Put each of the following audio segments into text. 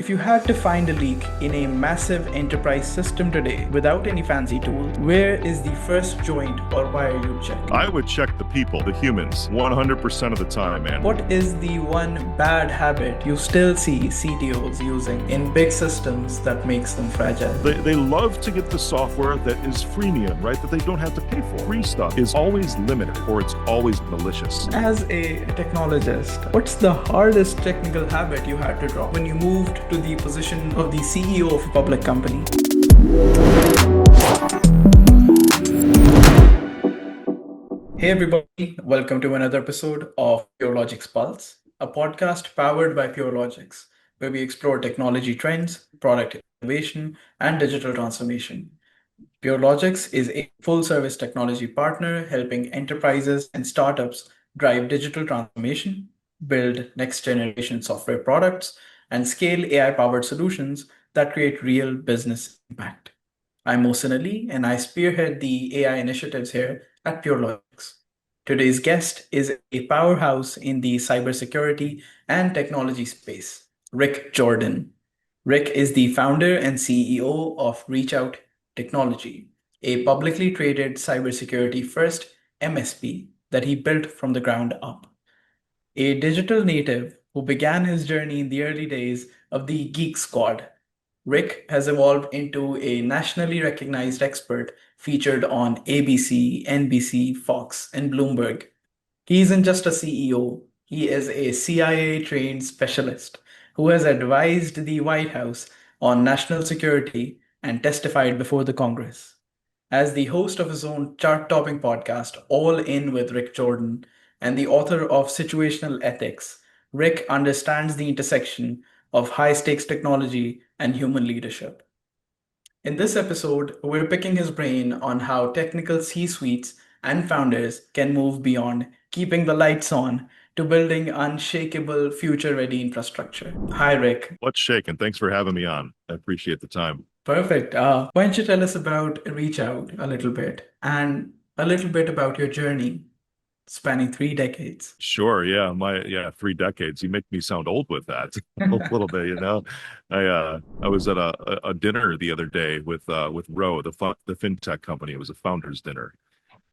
If you had to find a leak in a massive enterprise system today without any fancy tool, where is the first joint or wire you check? I would check the people, the humans, 100% of the time, man. What is the one bad habit you still see CTOs using in big systems that makes them fragile? They love to get the software that is freemium, right? That they don't have to pay for. Free stuff is always limited or it's always malicious. As a technologist, what's the hardest technical habit you had to drop when you moved to the position of the CEO of a public company? Hey everybody, welcome to another episode of PureLogics Pulse, a podcast powered by PureLogics, where we explore technology trends, product innovation, and digital transformation. PureLogics is a full-service technology partner helping enterprises and startups drive digital transformation, build next-generation software products, and scale AI-powered solutions that create real business impact. I'm Mohsin Ali, and I spearhead the AI initiatives here at PureLogics. Today's guest is a powerhouse in the cybersecurity and technology space, Rick Jordan. Rick is the founder and CEO of ReachOut Technology, a publicly traded cybersecurity first MSP that he built from the ground up. A digital native who began his journey in the early days of the Geek Squad, Rick has evolved into a nationally recognized expert featured on ABC, NBC, Fox, and Bloomberg. He isn't just a CEO, he is a CIA trained specialist who has advised the White House on national security and testified before the Congress. As the host of his own chart topping podcast, All In with Rick Jordan, and the author of Situational Ethics, Rick understands the intersection of high stakes technology and human leadership. In this episode, we're picking his brain on how technical C suites and founders can move beyond keeping the lights on to building unshakable, future ready infrastructure. Hi, Rick. What's shaking? Thanks for having me on. I appreciate the time. Perfect. Why don't you tell us about Reach Out a little bit and a little bit about your journey spanning 3 decades? Sure, yeah, 3 decades. You make me sound old with that a little bit, you know. I was at a dinner the other day with Ro, the fintech company. It was a founders dinner,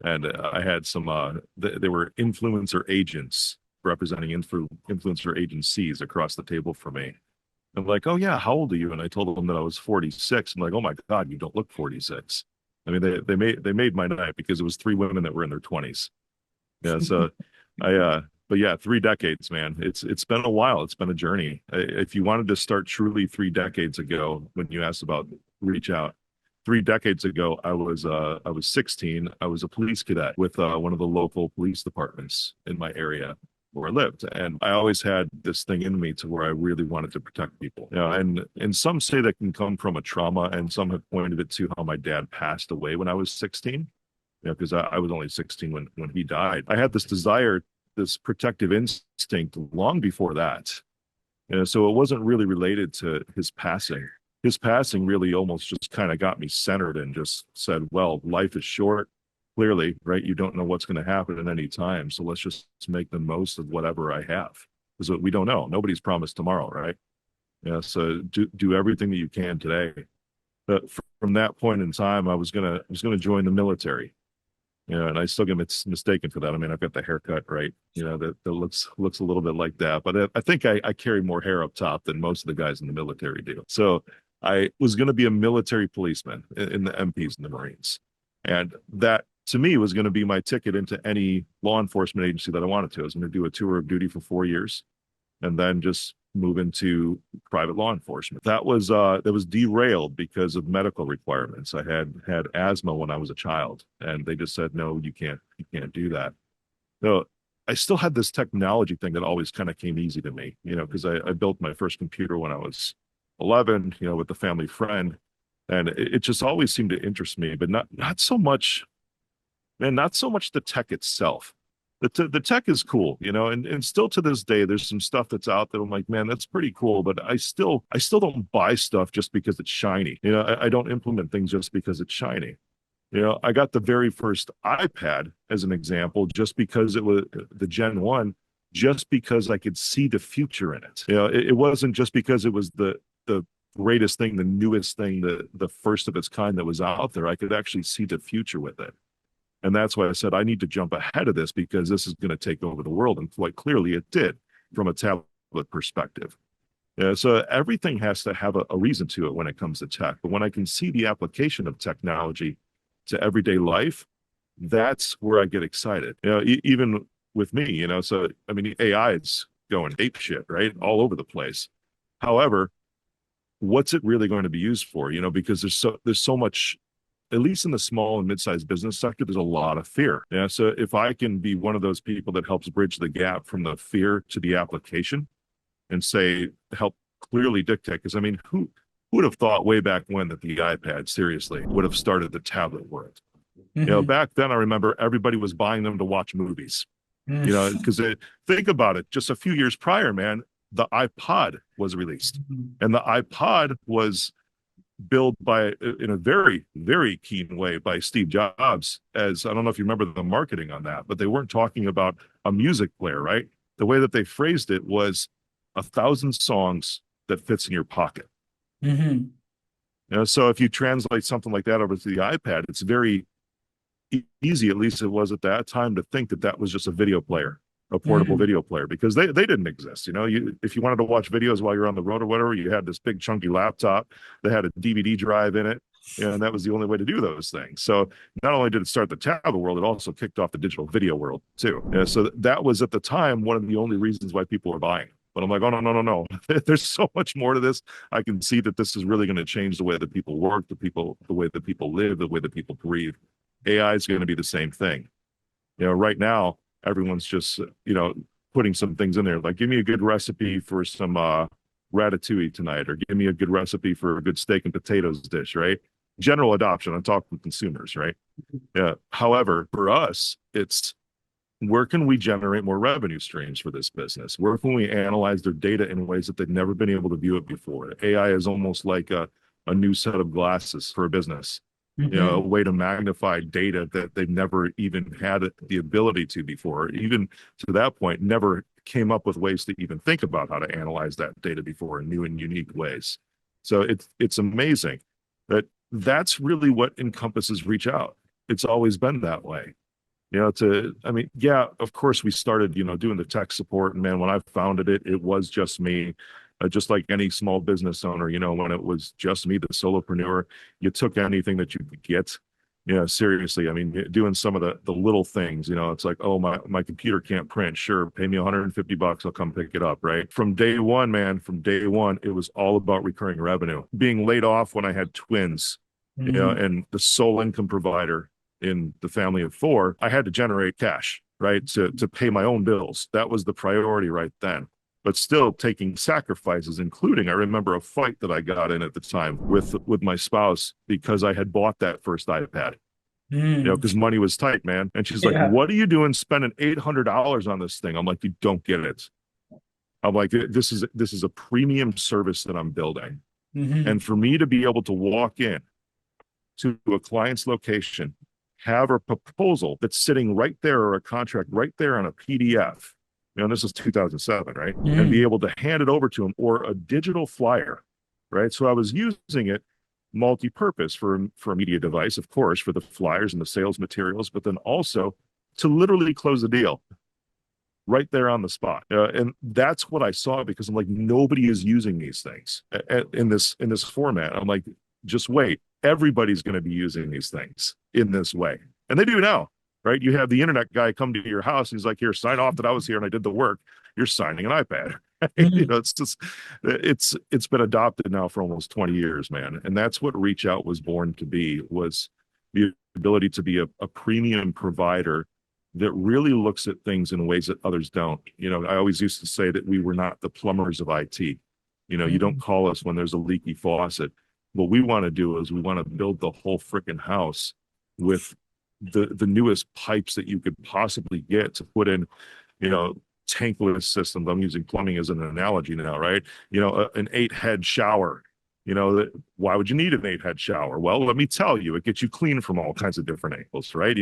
and I had some. They were influencer agents representing influencer agencies across the table from me. I'm like, oh yeah, how old are you? And I told them that I was 46. I'm like, oh my God, you don't look 46. I mean, they made my night because it was three women that were in their 20s. Yeah, so but yeah, 3 decades, man. It's been a while. It's been a journey. If you wanted to start truly 3 decades ago, when you asked about reach out, 3 decades ago, I was 16. I was a police cadet with one of the local police departments in my area where I lived, and I always had this thing in me to where I really wanted to protect people. You know, and some say that can come from a trauma, and some have pointed it to how my dad passed away when I was 16. You know, because I was only 16 when he died. I had this desire, this protective instinct long before that. And so it wasn't really related to his passing. His passing really almost just kind of got me centered and just said, well, life is short, clearly, right? You don't know what's going to happen at any time. So let's just make the most of whatever I have. Because we don't know. Nobody's promised tomorrow, right? Yeah. So do everything that you can today. But from that point in time, I was gonna join the military. You know, and I still get mistaken for that. I mean, I've got the haircut, right? You know, that looks a little bit like that. But I think I carry more hair up top than most of the guys in the military do. So I was going to be a military policeman in the MPs and the Marines. And that, to me, was going to be my ticket into any law enforcement agency that I wanted to. I was going to do a tour of duty for 4 years and then just move into private law enforcement. That was derailed because of medical requirements. I had asthma when I was a child, and they just said, no, you can't do that. So I still had this technology thing that always kind of came easy to me, you know, because I built my first computer when I was 11, you know, with a family friend, and it just always seemed to interest me, but not so much, man, not so much the tech itself. The tech is cool, you know, and still to this day, there's some stuff that's out there. I'm like, man, that's pretty cool, but I still don't buy stuff just because it's shiny. You know, I don't implement things just because it's shiny. You know, I got the very first iPad as an example, just because it was the Gen 1, just because I could see the future in it. You know, it wasn't just because it was the the greatest thing, the newest thing, the first of its kind that was out there. I could actually see the future with it. And that's why I said I need to jump ahead of this because this is going to take over the world. And quite clearly it did from a tablet perspective. Yeah, so everything has to have a reason to it when it comes to tech. But when I can see the application of technology to everyday life, that's where I get excited. Even with me, so I mean, AI is going ape shit, right? All over the place. However, what's it really going to be used for? Because there's so much, at least in the small and mid-sized business sector, there's a lot of fear. Yeah. So if I can be one of those people that helps bridge the gap from the fear to the application and say, help clearly dictate, because I mean, who would have thought way back when that the iPad seriously would have started the tablet world? Back then I remember everybody was buying them to watch movies, because think about it, just a few years prior, man, the iPod was released, and the iPod was built in a very, very keen way by Steve Jobs. As I don't know if you remember the marketing on that, but they weren't talking about a music player, right? The way that they phrased it was 1,000 songs that fits in your pocket. So if you translate something like that over to the iPad, it's very easy, at least it was at that time, to think that that was just a video player, a portable video player, because they didn't exist. If you wanted to watch videos while you're on the road or whatever, you had this big chunky laptop that had a DVD drive in it, and that was the only way to do those things. So not only did it start the tablet world, it also kicked off the digital video world too. So that was at the time one of the only reasons why people were buying. But I'm like, oh, no. There's so much more to this. I can see that this is really going to change the way that people work, the way that people live, the way that people breathe. AI is going to be the same thing. Right now, everyone's just, putting some things in there. Like, give me a good recipe for some ratatouille tonight, or give me a good recipe for a good steak and potatoes dish, right? General adoption. I'm talking consumers, right? Yeah. However, for us, it's where can we generate more revenue streams for this business? Where can we analyze their data in ways that they've never been able to view it before? AI is almost like a new set of glasses for a business. A way to magnify data that they've never even had the ability to before. Even to that point, never came up with ways to even think about how to analyze that data before in new and unique ways. So it's amazing that's really what encompasses ReachOut. It's always been that way. Yeah, of course we started, doing the tech support, and man, when I founded it, it was just me. Just like any small business owner, when it was just me, the solopreneur, you took anything that you could get. Seriously, I mean, doing some of the little things, it's like, oh, my computer can't print. Sure, pay me $150, I'll come pick it up, right? From day one, man, it was all about recurring revenue. Being laid off when I had twins, and the sole income provider in the family of four, I had to generate cash, right, to pay my own bills. That was the priority right then. But still taking sacrifices, including, I remember a fight that I got in at the time with my spouse because I had bought that first iPad, because money was tight, man. And she's like, what are you doing spending $800 on this thing? I'm like, you don't get it. I'm like, this is a premium service that I'm building. And for me to be able to walk in to a client's location, have a proposal that's sitting right there, or a contract right there on a PDF, this is 2007, right? And be able to hand it over to him, or a digital flyer, right? So I was using it multi-purpose for a media device, of course, for the flyers and the sales materials, but then also to literally close the deal right there on the spot. And that's what I saw, because I'm like, nobody is using these things in this format. I'm like, just wait, everybody's going to be using these things in this way, and they do now. Right? You have the internet guy come to your house, and he's like, here, sign off that I was here and I did the work. You're signing an iPad. It's just, it's been adopted now for almost 20 years, man. And that's what ReachOut was born to be, was the ability to be a premium provider that really looks at things in ways that others don't. I always used to say that we were not the plumbers of IT. You don't call us when there's a leaky faucet. What we want to do is we want to build the whole freaking house with the newest pipes that you could possibly get to put in, tankless systems. I'm using plumbing as an analogy now, right? An 8-head shower. Why would you need an 8-head shower? Well, let me tell you, it gets you clean from all kinds of different angles, right?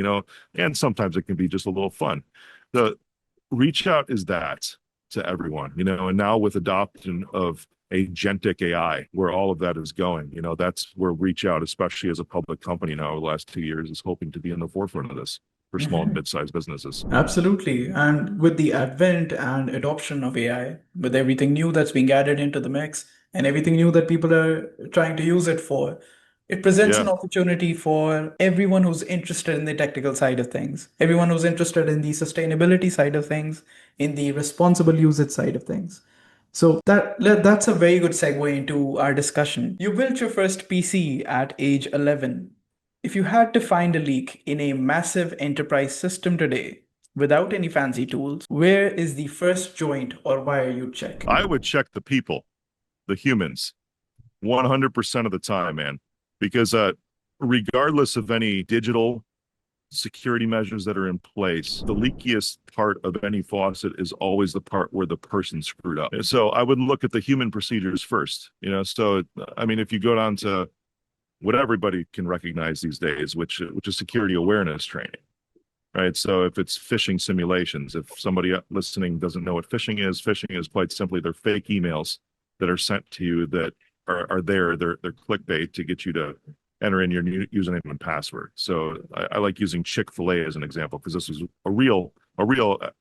And sometimes it can be just a little fun. The ReachOut is that to everyone, and now with adoption of agentic AI, where all of that is going. That's where ReachOut, especially as a public company now over the last 2 years, is hoping to be in the forefront of this for small and Mhm. mid-sized businesses. Absolutely. And with the advent and adoption of AI, with everything new that's being added into the mix and everything new that people are trying to use it for, it presents an Yeah, opportunity for everyone who's interested in the technical side of things, everyone who's interested in the sustainability side of things, in the responsible usage side of things. So that's a very good segue into our discussion. You built your first PC at age 11. If you had to find a leak in a massive enterprise system today, without any fancy tools, where is the first joint or wire you check? I would check the people, the humans, 100% of the time, man, because regardless of any digital security measures that are in place, the leakiest part of any faucet is always the part where the person screwed up. So I would look at the human procedures first. So I mean, if you go down to what everybody can recognize these days, which is security awareness training, right? So if it's phishing simulations, if somebody listening doesn't know what phishing is quite simply they're fake emails that are sent to you that are they're clickbait to get you to enter in your new username and password. So I like using Chick-fil-A as an example because this was a real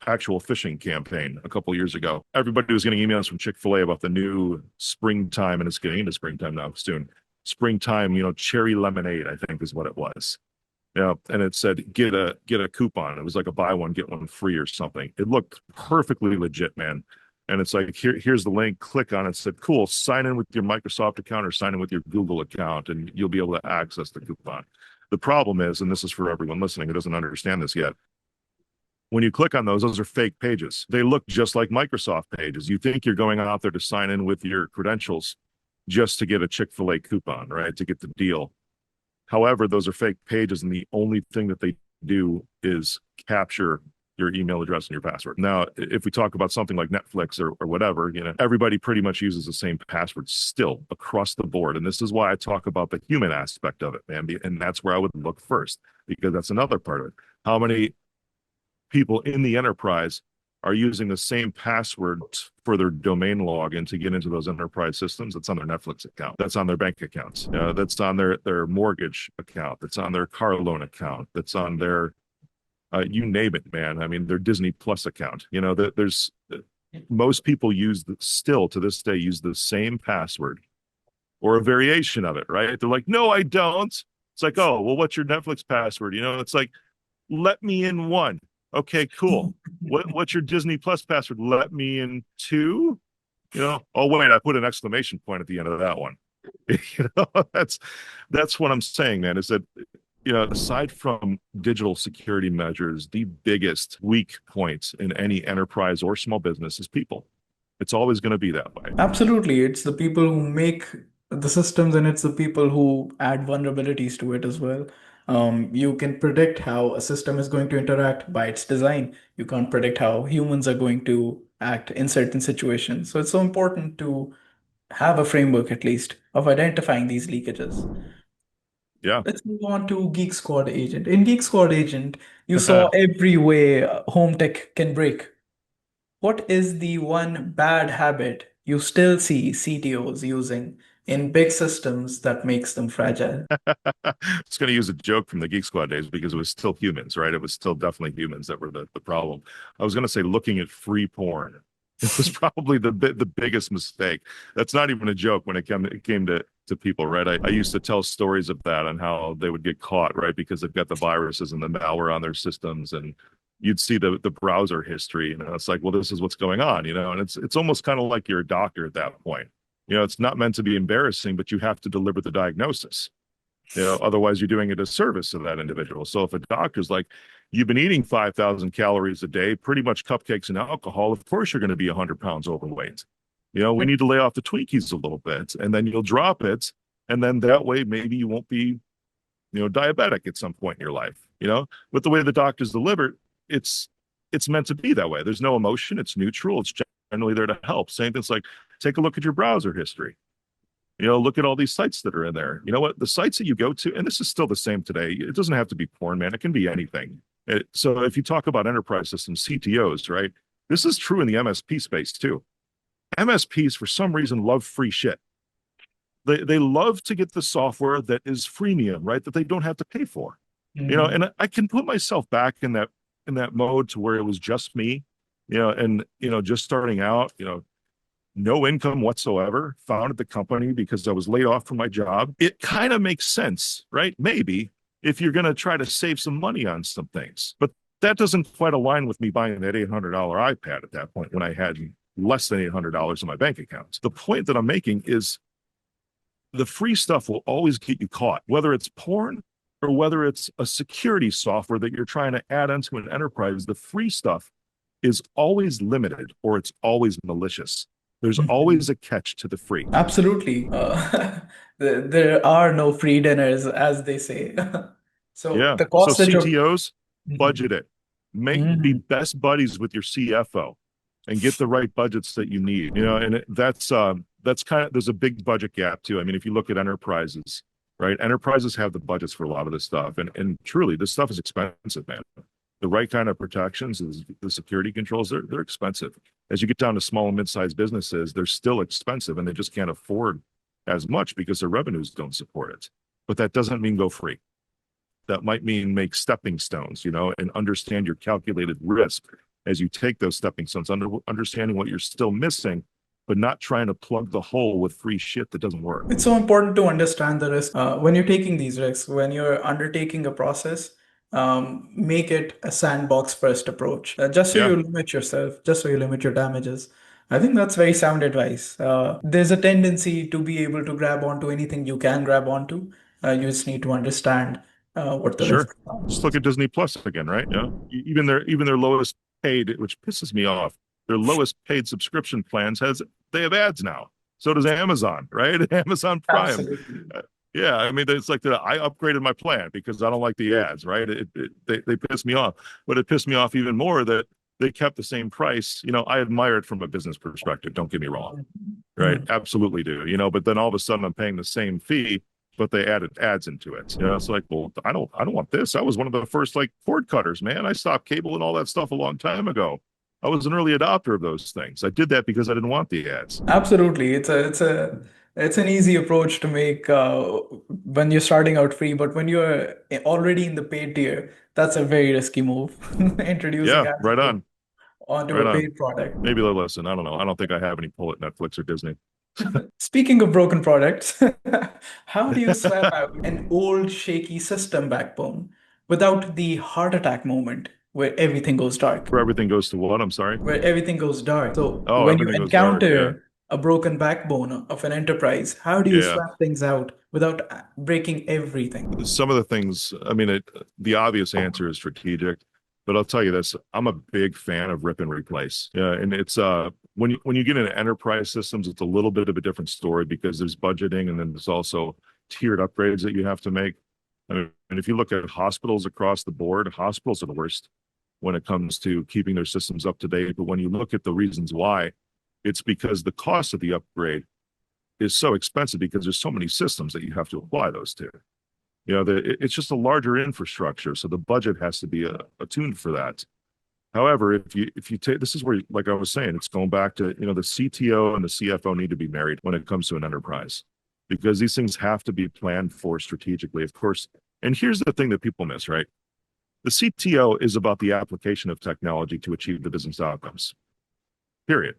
actual phishing campaign a couple of years ago. Everybody was getting emails from Chick-fil-A about the new springtime, and it's getting into springtime now soon. Springtime, cherry lemonade, I think is what it was. Yeah, and it said get a coupon. It was like a buy one get one free or something. It looked perfectly legit, man. And it's like here's the link. Click on it. It said, cool. Sign in with your Microsoft account or sign in with your Google account, and you'll be able to access the coupon. The problem is, and this is for everyone listening who doesn't understand this yet, when you click on those are fake pages. They look just like Microsoft pages. You think you're going out there to sign in with your credentials just to get a Chick-fil-A coupon, right? To get the deal. However, those are fake pages, and the only thing that they do is capture your email address and your password. Now, if we talk about something like Netflix or whatever, everybody pretty much uses the same password still across the board. And this is why I talk about the human aspect of it, man. And that's where I would look first, because that's another part of it. How many people in the enterprise are using the same password for their domain login to get into those enterprise systems? That's on their Netflix account. That's on their bank accounts. That's on their mortgage account. That's on their car loan account. That's on their, you name it, man. I mean, their Disney Plus account. There's most people still to this day use the same password or a variation of it, right? They're like, no, I don't. It's like, oh, well, what's your Netflix password? It's like, let me in one. Okay, cool. What's your Disney Plus password? Let me in two. Oh wait, I put an exclamation point at the end of that one. That's what I'm saying, man. Is that aside from digital security measures, the biggest weak points in any enterprise or small business is people. It's always going to be that way. Absolutely. It's the people who make the systems and it's the people who add vulnerabilities to it as well. You can predict how a system is going to interact by its design. You can't predict how humans are going to act in certain situations. So it's so important to have a framework at least of identifying these leakages. Yeah. Let's move on to Geek Squad Agent. In Geek Squad Agent, you saw every way home tech can break. What is the one bad habit you still see CTOs using in big systems that makes them fragile? I was going to use a joke from the Geek Squad days because it was still humans, right? It was still definitely humans that were the problem. I was going to say looking at free porn. It was probably the biggest mistake. That's not even a joke when it came to people, right? I used to tell stories of that and how they would get caught, right? Because they've got the viruses and the malware on their systems, and you'd see the browser history, and it's like, well, this is what's going on, and it's almost kind of like you're a doctor at that point. It's not meant to be embarrassing, but you have to deliver the diagnosis. Otherwise you're doing a disservice to that individual. So if a doctor's like, you've been eating 5,000 calories a day, pretty much cupcakes and alcohol, of course you're going to be 100 pounds overweight. We need to lay off the Twinkies a little bit, and then you'll drop it. And then that way, maybe you won't be, diabetic at some point in your life. With the way the doctors deliver, it's meant to be that way. There's no emotion. It's neutral. It's generally there to help. Same thing's like, take a look at your browser history. Look at all these sites that are in there. You know what? The sites that you go to, and this is still the same today. It doesn't have to be porn, man. It can be anything. So if you talk about enterprise systems, CTOs, right? This is true in the MSP space too. MSPs, for some reason, love free shit. They love to get the software that is freemium, right? That they don't have to pay for. Mhm. And I can put myself back in that mode to where it was just me, and just starting out, no income whatsoever, founded the company because I was laid off from my job. It kind of makes sense, right? Maybe if you're going to try to save some money on some things. But that doesn't quite align with me buying that $800 iPad at that point when I had less than $800 in my bank account. The point that I'm making is the free stuff will always get you caught, whether it's porn or whether it's a security software that you're trying to add onto an enterprise. The free stuff is always limited or it's always malicious. There's Mhm. always a catch to the free. Absolutely. There are no free dinners, as they say. So Yeah. the So cost that you're. CTOs, Mhm. budget it. Be Mhm. best buddies with your CFO and get the right budgets that you need. And that's kind of, there's a big budget gap too. I mean, if you look at enterprises, right? Enterprises have the budgets for a lot of this stuff. And truly, this stuff is expensive, man. The right kind of protections, the security controls, they're expensive. As you get down to small and mid-sized businesses, they're still expensive and they just can't afford as much because their revenues don't support it. But that doesn't mean go free. That might mean make stepping stones, and understand your calculated risk as you take those stepping stones, understanding what you're still missing, but not trying to plug the hole with free shit that doesn't work. It's so important to understand the risk when you're taking these risks, when you're undertaking a process. Make it a sandbox first approach, just so Yeah, you limit yourself, just so you limit your damages. I think that's very sound advice. There's a tendency to be able to grab onto anything you can grab onto. You just need to understand what the sure. risks are. Just look at Disney Plus again, right? Yeah. Even their lowest paid, which pisses me off, their lowest paid subscription plans they have ads now. So does Amazon, right? Amazon Prime. Absolutely. Yeah, I mean, it's like I upgraded my plan because I don't like the ads, right? They piss me off, but it pissed me off even more that they kept the same price. I admire it from a business perspective. Don't get me wrong, right? Mhm. Absolutely do. But then all of a sudden I'm paying the same fee, but they added ads into it. It's like, well, I don't want this. I was one of the first like cord cutters, man. I stopped cable and all that stuff a long time ago. I was an early adopter of those things. I did that because I didn't want the ads. Absolutely. It's an easy approach to make when you're starting out free, but when you're already in the paid tier, that's a very risky move. Introducing Yeah, ads right on, onto right a on. paid product. Maybe they'll listen. I don't know. I don't think I have any pull at Netflix or Disney. Speaking of broken products, how do you swap out an old shaky system backbone without the heart attack moment where everything goes dark? Where everything goes to what? I'm sorry. Where everything goes dark. So Oh, when you everything goes dark. Yeah. encounter a broken backbone of an enterprise, how do you Yeah. swap things out without breaking everything? Some of the things, I mean, the obvious answer is strategic, but I'll tell you this, I'm a big fan of rip and replace. Yeah. And it's, when you get into enterprise systems, it's a little bit of a different story because there's budgeting and then there's also tiered upgrades that you have to make. I mean, and if you look at hospitals across the board, hospitals are the worst when it comes to keeping their systems up to date. But when you look at the reasons why, it's because the cost of the upgrade is so expensive because there's so many systems that you have to apply those to. It's just a larger infrastructure, so the budget has to be attuned for that. However, if you take this is where, like I was saying, it's going back to the CTO and the CFO need to be married when it comes to an enterprise because these things have to be planned for strategically, of course. And here's the thing that people miss, right? The CTO is about the application of technology to achieve the business outcomes. Period.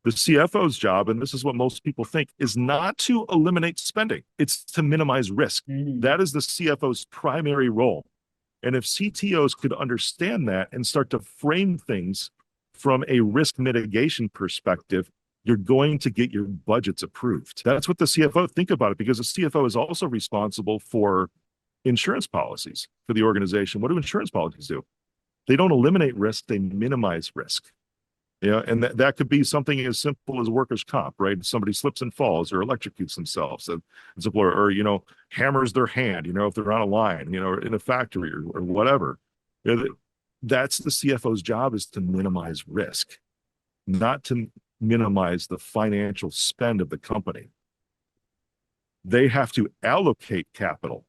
The CFO's job, and this is what most people think, is not to eliminate spending, it's to minimize risk. Mhm. That is the CFO's primary role. And if CTOs could understand that and start to frame things from a risk mitigation perspective, you're going to get your budgets approved. That's what the CFO think about it because the CFO is also responsible for insurance policies for the organization. What do insurance policies do? They don't eliminate risk, they minimize risk. And that could be something as simple as workers' comp, right? Somebody slips and falls or electrocutes themselves, or hammers their hand, if they're on a line, or in a factory or whatever. That's the CFO's job is to minimize risk, not to minimize the financial spend of the company. They have to allocate capital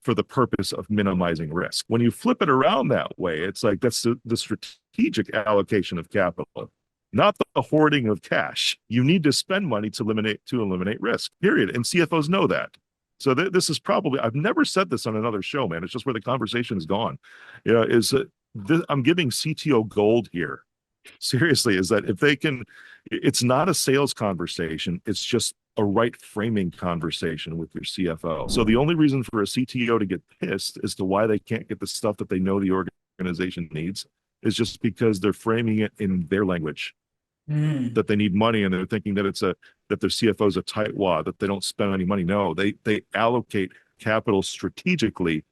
for the purpose of minimizing risk. When you flip it around that way, it's like that's the strategic allocation of capital. not the hoarding of cash. You need to spend money to eliminate risk. Period. And CFOs know that. So this is probably I've never said this on another show, man. It's just where the conversation has gone. You know, I'm giving CTO gold here. Seriously, is that if they can, it's not a sales conversation. It's just a right framing conversation with your CFO. So the only reason for a CTO to get pissed as to why they can't get the stuff that they know the organization needs is just because they're framing it in their language Mm. that they need money and they're thinking that that their CFO is a tightwad, that they don't spend any money. No, they allocate capital strategically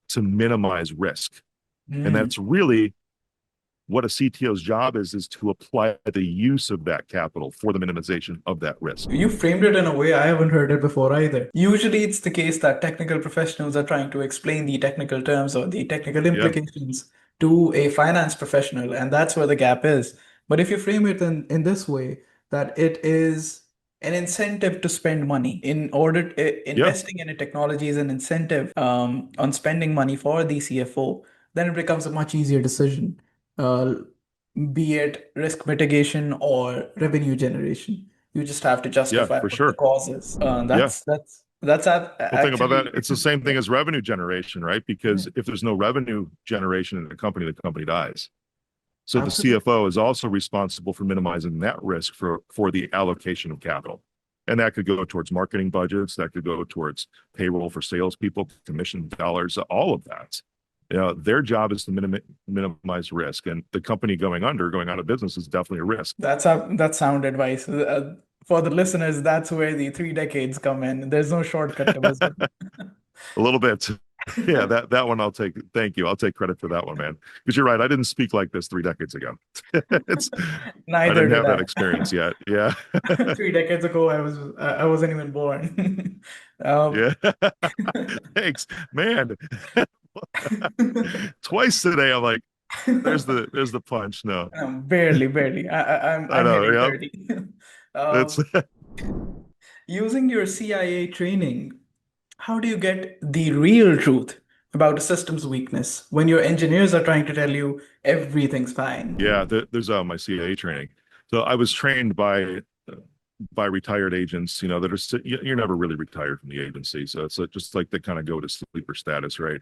to minimize risk. And Mm. that's really what a CTO's job is to apply the use of that capital for the minimization of that risk. You framed it in a way I haven't heard it before either. Usually, it's the case that technical professionals are trying to explain the technical terms or the technical Yeah, implications to a finance professional, and that's where the gap is. But if you frame it in this way, that it is an incentive to spend money yeah, investing in a technology is an incentive on spending money for the CFO, then it becomes a much easier decision, uh, be it risk mitigation or revenue generation. You just have to yeah, justify for what the sure. cause is. Yeah. Well, think about that. Actually, It's the same yeah. thing as revenue generation, right? Because Mm, if there's no revenue generation in the company dies. So the absolutely. CFO is also responsible for minimizing that risk for the allocation of capital. And that could go towards marketing budgets, that could go towards payroll for salespeople, commission dollars, all of that. You know, their job is to minimize risk. And the company going out of business is definitely a risk. That's sound advice. For the listeners, that's where the 3 decades come in. There's no shortcut to wisdom. A little bit. Yeah, that one I'll take. Thank you. I'll take credit for that one, man. Because you're right. I didn't speak like this 3 decades ago. it's I Neither didn't did have that I. experience yet. Yeah. 3 decades ago, I wasn't even born. Um, Yeah. Thanks, man. Twice today, I'm like, there's the punch. No, barely, barely. I I'm know. hitting Yeah, 30. it's Um, Using your CIA training, how do you get the real truth about a system's weakness when your engineers are trying to tell you everything's fine? yeah. There's my CIA training. So I was trained by retired agents. You know that are you're never really retired from the agency. So it's just like they kind of go to sleeper status, right?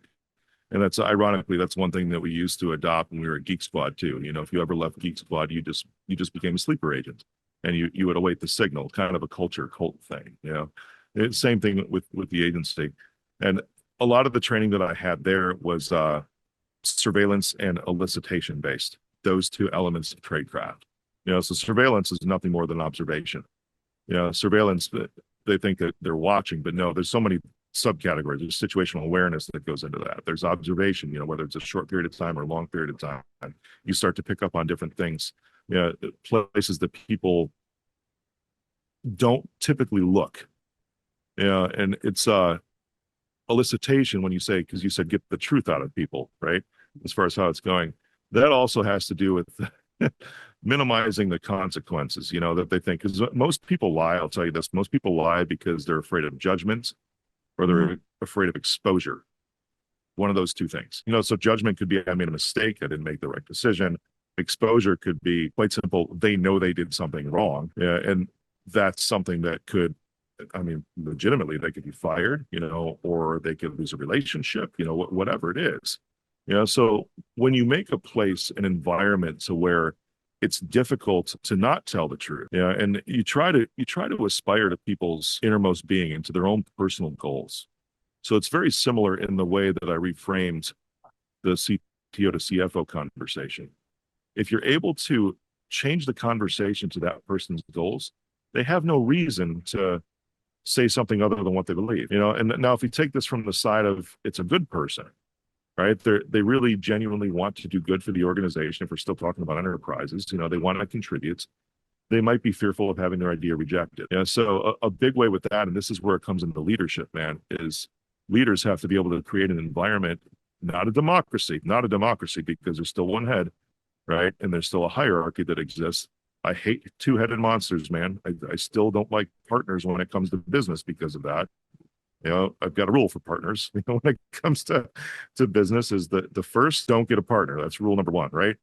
And that's ironically, that's one thing that we used to adopt when we were at Geek Squad too. You know, if you ever left Geek Squad, you just became a sleeper agent, and you would await the signal, kind of a culture cult thing. You know, same thing with the agency, and a lot of the training that I had there was surveillance and elicitation based. Those two elements of tradecraft. You know, so surveillance is nothing more than observation. You know, surveillance, they think that they're watching, but no, there's so many subcategories. There's situational awareness that goes into that. There's observation, you know, whether it's a short period of time or a long period of time. You start to pick up on different things, you know, places that people don't typically look. You know, and it's elicitation when you say, because you said get the truth out of people, right? As far as how it's going. That also has to do with minimizing the consequences, you know, that they think, because most people lie. I'll tell you this, most people lie because they're afraid of judgment or Mhm. they're afraid of exposure. One of those two things. You know, so judgment could be I made a mistake, I didn't make the right decision. Exposure could be quite simple. They know they did something wrong. Yeah, and that's something that could, I mean, legitimately, they could be fired, you know, or they could lose a relationship, you know, whatever it is. You know, so when you make a place, an environment to where it's difficult to not tell the truth, you know, and you try to aspire to people's innermost being and to their own personal goals. So it's very similar in the way that I reframed the CTO to CFO conversation. If you're able to change the conversation to that person's goals, they have no reason to say something other than what they believe. You know, and now if you take this from the side of it's a good person, right? They really genuinely want to do good for the organization. If we're still talking about enterprises, you know, they want to contribute. They might be fearful of having their idea rejected. Yeah. So a big way with that, and this is where it comes into leadership, man, is leaders have to be able to create an environment, not a democracy because there's still one head, right? And there's still a hierarchy that exists. I hate two-headed monsters, man. I still don't like partners when it comes to business because of that. You know, I've got a rule for partners. You know, when it comes to business, is the first, don't get a partner. That's rule number one, right?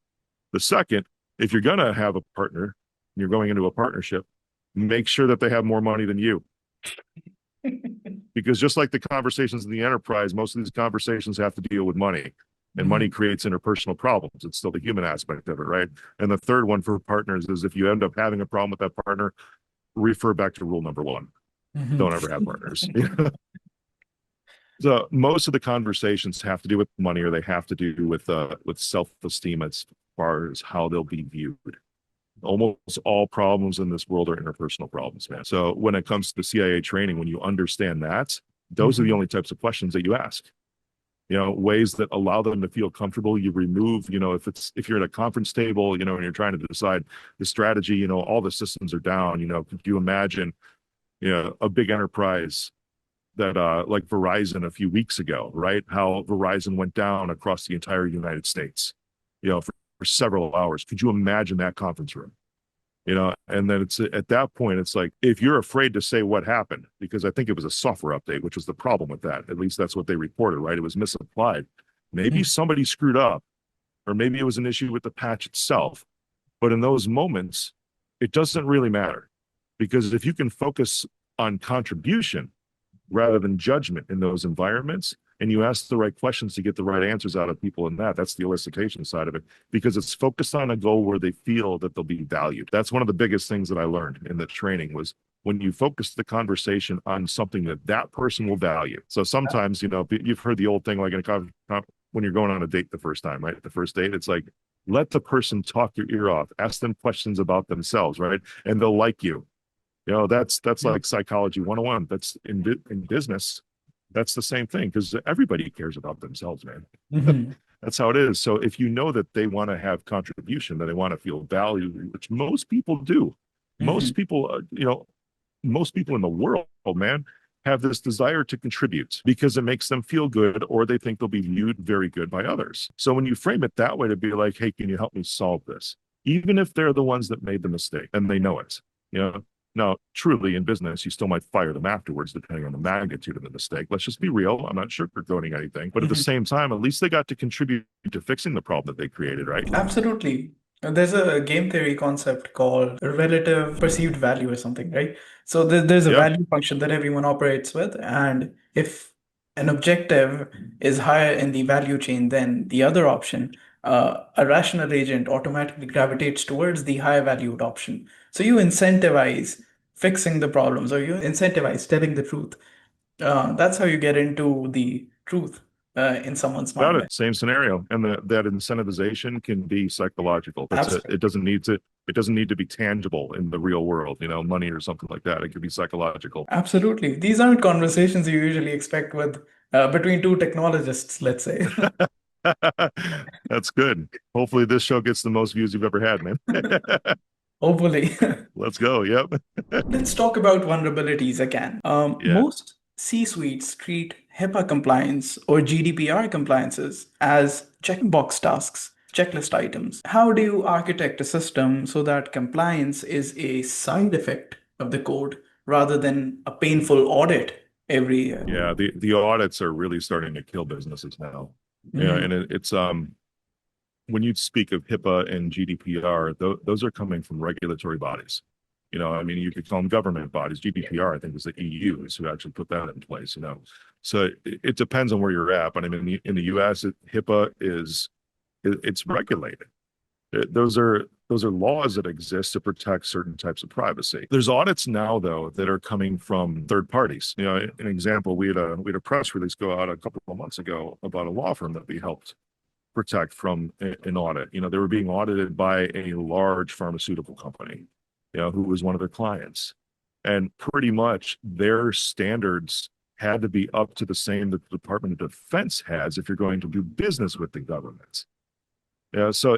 The second, if you're gonna have a partner, you're going into a partnership, make sure that they have more money than you. Because just like the conversations in the enterprise, most of these conversations have to deal with money, and money creates interpersonal problems. It's still the human aspect of it, right? And the third one for partners is if you end up having a problem with that partner, refer back to rule number one. Don't ever have partners. So most of the conversations have to do with money, or they have to do with self-esteem as far as how they'll be viewed. Almost all problems in this world are interpersonal problems, man. So when it comes to the CIA training, when you understand that, those are the only types of questions that you ask. Ways that allow them to feel comfortable. You remove, if you're at a conference table, and you're trying to decide the strategy, all the systems are down. Could you imagine, a big enterprise that like Verizon a few weeks ago, right? How Verizon went down across the entire United States, for several hours. Could you imagine that conference room? And then it's at that point, it's like, if you're afraid to say what happened, because I think it was a software update, which was the problem with that. At least that's what they reported, right? It was misapplied. Maybe somebody screwed up, or maybe it was an issue with the patch itself. But in those moments, it doesn't really matter, because if you can focus on contribution rather than judgment in those environments, and you ask the right questions to get the right answers out of people, and that's the elicitation side of it, because it's focused on a goal where they feel that they'll be valued. That's one of the biggest things that I learned in the training, was when you focus the conversation on something that person will value. So sometimes, you've heard the old thing, like when you're going on a date the first time, right? The first date, it's like, let the person talk your ear off, ask them questions about themselves, right? And they'll like you. That's like psychology 101. That's in business. That's the same thing, because everybody cares about themselves, man. That's how it is. So if you know that they want to have contribution, that they want to feel valued, which most people do, most people, most people in the world, man, have this desire to contribute because it makes them feel good, or they think they'll be viewed very good by others. So when you frame it that way, to be like, hey, can you help me solve this? Even if they're the ones that made the mistake and they know it, Now, truly in business, you still might fire them afterwards, depending on the magnitude of the mistake. Let's just be real. I'm not sugarcoating anything, but at the same time, at least they got to contribute to fixing the problem that they created, right? Absolutely. There's a game theory concept called relative perceived value or something, right? So there's a Yeah. value function that everyone operates with, and if an objective is higher in the value chain than the other option, a rational agent automatically gravitates towards the higher valued option. So you incentivize fixing the problems, or you incentivize telling the truth. That's how you get into the truth in someone's Got mind. it. Same scenario. And that incentivization can be psychological. Absolutely. It doesn't need to be tangible in the real world, money or something like that. It could be psychological. Absolutely. These aren't conversations you usually expect with between two technologists, let's say. That's good. Hopefully this show gets the most views you've ever had, man. Hopefully. Let's go. Yep. Let's talk about vulnerabilities again. Yeah. Most C-suites treat HIPAA compliance or GDPR compliances as checkbox tasks, checklist items. How do you architect a system so that compliance is a side effect of the code rather than a painful audit every year? Yeah. The audits are really starting to kill businesses now. Yeah. Mhm. And it's when you speak of HIPAA and GDPR, those are coming from regulatory bodies. I mean, you could call them government bodies. GDPR, I think, is the EU is who actually put that in place. So it depends on where you're at. But I mean, in the U.S., HIPAA it's regulated. Those are laws that exist to protect certain types of privacy. There's audits now, though, that are coming from third parties. An example, we had a press release go out a couple of months ago about a law firm that we helped protect from an audit. They were being audited by a large pharmaceutical company, who was one of their clients. And pretty much their standards had to be up to the same that the Department of Defense has if you're going to do business with the government. Yeah, so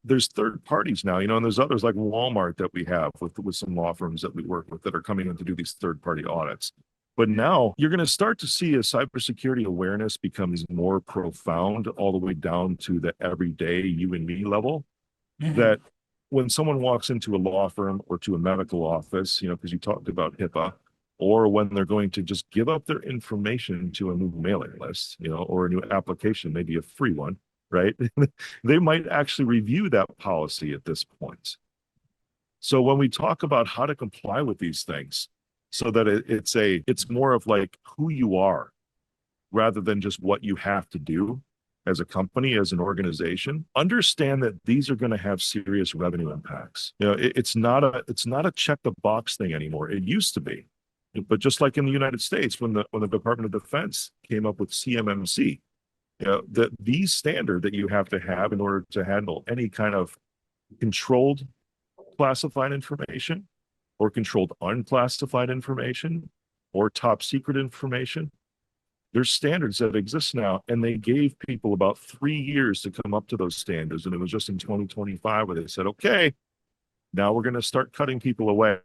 there's third parties now, and there's others like Walmart that we have with some law firms that we work with that are coming in to do these third party audits. But now you're going to start to see as cybersecurity awareness becomes more profound, all the way down to the everyday you and me level, Mhm. that when someone walks into a law firm or to a medical office, because you talked about HIPAA, or when they're going to just give up their information to a new mailing list, or a new application, maybe a free one, right? They might actually review that policy at this point. So when we talk about how to comply with these things, so that it's more of like who you are rather than just what you have to do as a company, as an organization, understand that these are going to have serious revenue impacts. It's not a check the box thing anymore. It used to be. But just like in the United States, when the Department of Defense came up with CMMC, these standard that you have to have in order to handle any kind of controlled classified information or controlled unclassified information or top secret information. There's standards that exist now, and they gave people about 3 years to come up to those standards. And it was just in 2025 where they said, okay, now we're going to start cutting people away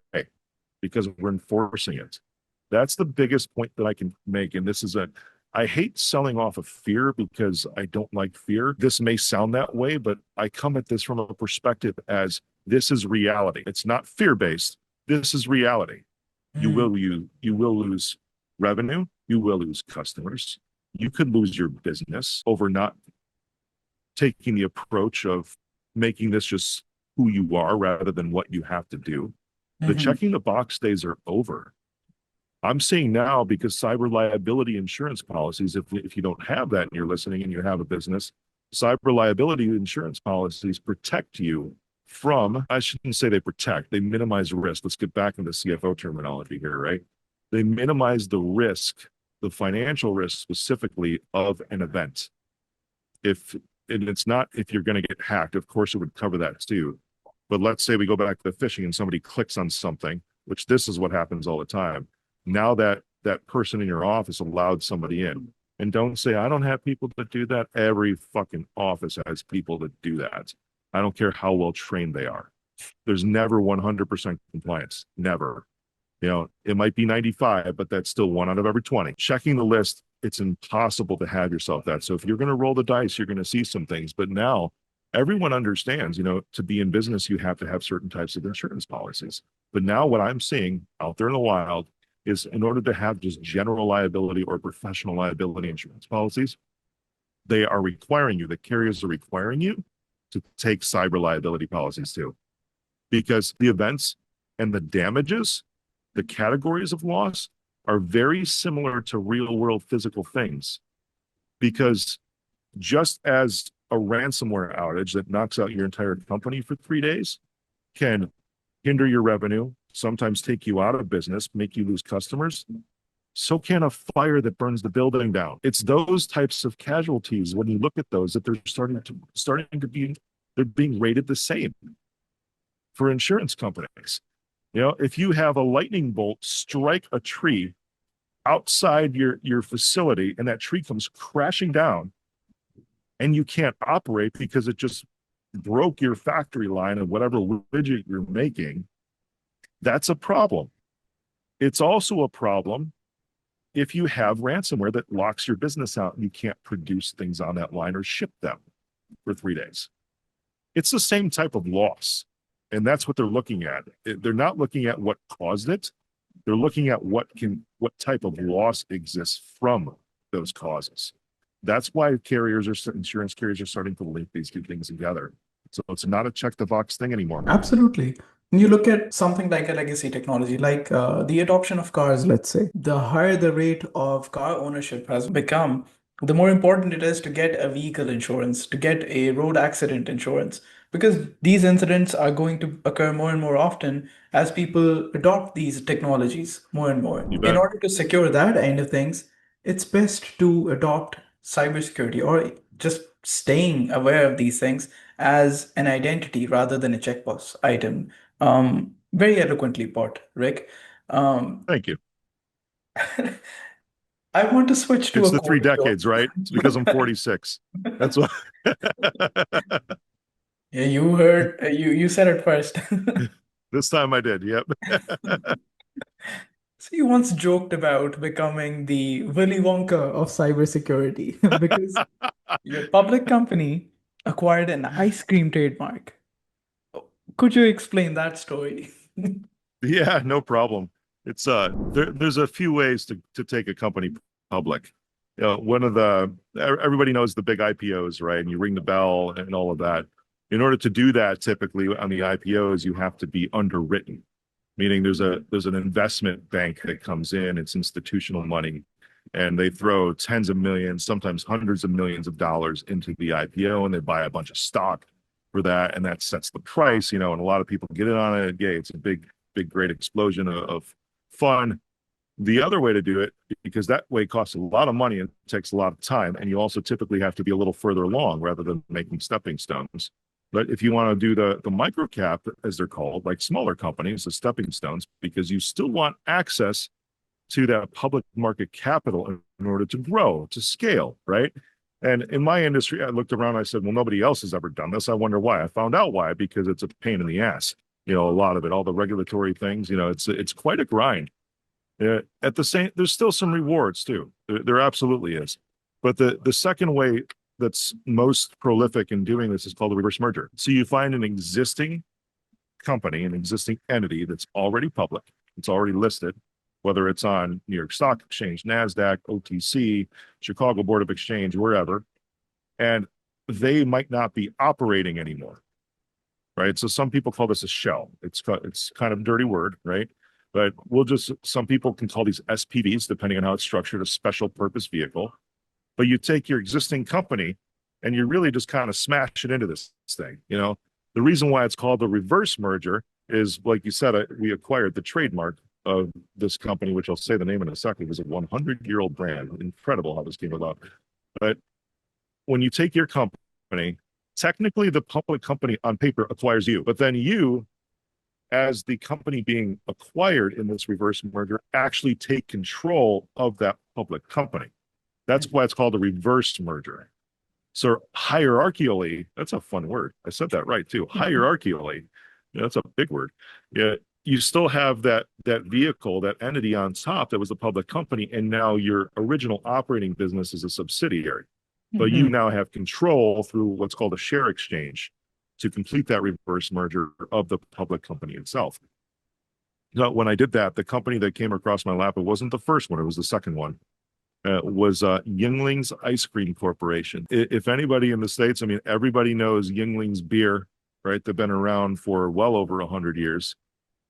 because we're enforcing it. That's the biggest point that I can make. And I hate selling off of fear because I don't like fear. This may sound that way, but I come at this from a perspective as this is reality. It's not fear-based. This is reality. Mm. You will lose revenue. You will lose customers. You could lose your business over not taking the approach of making this just who you are rather than what you have to do. The Mhm. checking the box days are over. I'm seeing now because cyber liability insurance policies, if you don't have that and you're listening and you have a business, cyber liability insurance policies protect you from, I shouldn't say they protect, they minimize risk. Let's get back into CFO terminology here, right? They minimize the risk, the financial risk specifically of an event. If and it's not if you're going to get hacked, of course it would cover that too. But let's say we go back to the phishing and somebody clicks on something, which this is what happens all the time. Now that person in your office allowed somebody in. And don't say, I don't have people that do that. Every fucking office has people that do that. I don't care how well trained they are. There's never 100% compliance. Never. It might be 95, but that's still one out of every 20. Checking the list, it's impossible to have yourself that. So if you're going to roll the dice, you're going to see some things. But now everyone understands, to be in business, you have to have certain types of insurance policies. But now what I'm seeing out there in the wild is in order to have just general liability or professional liability insurance policies, they are requiring you, the carriers are requiring you to take cyber liability policies too. Because the events and the damages, the categories of loss are very similar to real world physical things. Because just as a ransomware outage that knocks out your entire company for 3 days can hinder your revenue, sometimes take you out of business, make you lose customers, so can a fire that burns the building down. It's those types of casualties, when you look at those, that they're they're being rated the same for insurance companies. If you have a lightning bolt strike a tree outside your facility and that tree comes crashing down and you can't operate because it just broke your factory line of whatever widget you're making, that's a problem. It's also a problem if you have ransomware that locks your business out and you can't produce things on that line or ship them for 3 days. It's the same type of loss. And that's what they're looking at. They're not looking at what caused it. They're looking at what type of loss exists from those causes. That's why insurance carriers are starting to link these two things together. So it's not a check the box thing anymore. Absolutely. When you look at something like a legacy technology, like the adoption of cars, let's say, the higher the rate of car ownership has become, the more important it is to get a vehicle insurance, to get a road accident insurance, because these incidents are going to occur more and more often as people adopt these technologies more and more. You In bet. order to secure that end of things, it's best to adopt cybersecurity or just staying aware of these things as an identity rather than a checkbox item. Very eloquently put, Rick. Um, Thank you. I want to switch to It's a the three quote decades, right? It's because I'm 46. That's what. Yeah, you heard you said it first. This time I did. Yep. So you once joked about becoming the Willy Wonka of cybersecurity because your public company acquired an ice cream trademark. Could you explain that story? Yeah, no problem. There's a few ways to take a company public. One of the everybody knows the big IPOs, right? And you ring the bell and all of that. In order to do that, typically on the IPOs, you have to be underwritten, meaning there's an investment bank that comes in, it's institutional money, and they throw tens of millions, sometimes hundreds of millions of dollars into the IPO, and they buy a bunch of stock for that, and that sets the price, and a lot of people get in on it. Yay, it's a big, great explosion of fun. The other way to do it, because that way costs a lot of money and takes a lot of time, and you also typically have to be a little further along rather than making stepping stones. But if you want to do the micro cap, as they're called, like smaller companies, the stepping stones, because you still want access to that public market capital in order to grow, to scale, right? And in my industry, I looked around, I said, well, nobody else has ever done this. I wonder why. I found out why, because it's a pain in the ass. A lot of it, all the regulatory things, it's quite a grind. At the same, there's still some rewards too. There absolutely is. But the second way that's most prolific in doing this is called a reverse merger. So you find an existing company, an existing entity that's already public, it's already listed, whether it's on New York Stock Exchange, NASDAQ, OTC, Chicago Board of Exchange, wherever, and they might not be operating anymore, right? So some people call this a shell. It's kind of a dirty word, right? But some people can call these SPVs, depending on how it's structured, a special purpose vehicle. But you take your existing company and you really just kind of smash it into this thing. The reason why it's called the reverse merger is, like you said, we acquired the trademark of this company, which I'll say the name in a second. It was a 100-year-old brand. Incredible how this came about. But when you take your company, technically the public company on paper acquires you, but then you, as the company being acquired in this reverse merger, actually take control of that public company. That's why it's called a reverse merger. So hierarchically, that's a fun word. I said that right too. Hierarchically, that's a big word. Yeah, you still have that vehicle, that entity on top that was a public company, and now your original operating business is a subsidiary. But you now have control through what's called a share exchange to complete that reverse merger of the public company itself. Now, when I did that, the company that came across my lap, it wasn't the first one, it was the second one. Was Yuengling's Ice Cream Corporation. If anybody in the States, I mean, everybody knows Yuengling's beer, right? They've been around for well over 100 years.